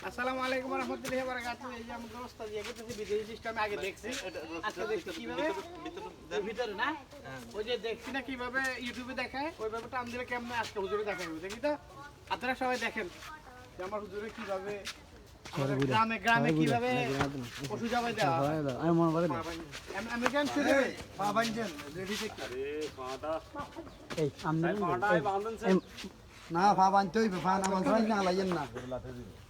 আসসালামু আলাইকুম ওয়া রাহমাতুল্লাহি ওয়া বারাকাতুহু। এই যে আমাদের ওস্তাদ ইয়ে করতেছে বিদেশি সিস্টেমে আগে দেখছি। আজকে দেখছি কিভাবে ভিতরে না ওই যে দেখছি না কিভাবে ইউটিউবে দেখায় ওইভাবে টান দিলে কেমনে আজকে হুজুরে দেখায় দেখি তো আপনারা সবাই দেখেন যে আমার হুজুরে কিভাবে আমাদের গ্রামে কিভাবে পশু জবাই দেওয়া হয়। আমি মনে করি আমেরিকান শুরু পা বাইন্ধেন রেডি থেকে আরে পাটা এই আমরা পাটায় বাঁধনছে না পা বানতে হইবে পা না বানতে না লাইয়েন না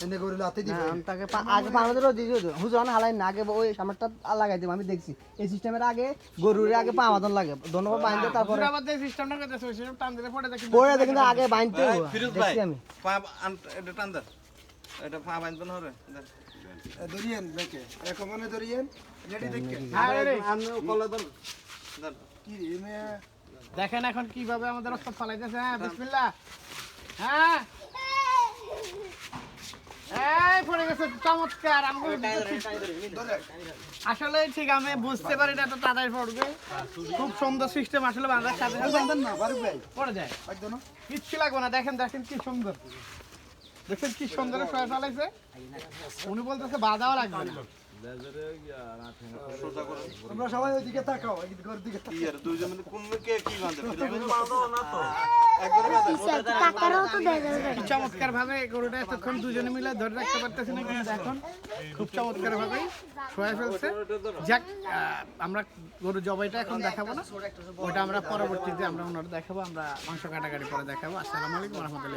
এনে করে লাতে দিবে তাকে আগে পানাদেরও দিয়ে দিও হুজুর হালাই না আগে ওই সামনেটা লাগাই দিব আমি দেখছি এই সিস্টেমের আগে গরুরে আগে পা মাদন লাগে ধন্যবাদ বাইন্ধে তারপরে আবার যে সিস্টেমটা করতেছে ওই সিস্টেম টান দিলে পড়ে দেখি পরে কিন্তু আগে বাইন্ধতে ফিরোজ ভাই দেখছি আমি পা এটা টান দে এটা পা বাঁধবে না রে দরিয়েন দেখে একমনে দরিয়েন রেডি দেখে হ্যাঁ রে আমি কলে ধর ধর কি রে মে দেখেন এখন কিভাবে আমাদের ওস্তাদ ফালাইতেছে। হ্যাঁ বিসমিল্লাহ। হ্যাঁ এই পড়ে গেছে চমৎকার। আসলে ঠিক আমি বুঝতে পারি না তো তাড়াতাড়ি পড়বে। খুব সুন্দর সিস্টেম আসলে বাঁধার সাথে বান্ধন না ফারুক ভাই পড়ে যায় একদম না কিচ্ছু লাগবে না। দেখেন দেখেন কি সুন্দর, দেখেন কি সুন্দর সয়ে ফেলাইছে। উনি বলতেছে বাধাও লাগবে না। সোজা করে তোমরা সবাই ওইদিকে তাকাও ওইদিকে দিকে কি আর দুইজন মিলে কোন কে কি বাঁধে ফিরোজ বাঁধো না তো একবারে বাঁধে কি চমৎকার ভাবে গরুটা এতক্ষণ দুজনে মিলে ধরে রাখতে পারতেছি না কিন্তু এখন খুব চমৎকার ভাবে শোয়া ফেলছে। যাক আমরা গরু জবাইটা এখন দেখাবো না, ওটা আমরা পরবর্তীতে আমরা ওনারা দেখাবো। আমরা মাংস কাটাকাটি পরে দেখাবো। আসসালামু আলাইকুম ওয়া রাহমাতুল্লাহি।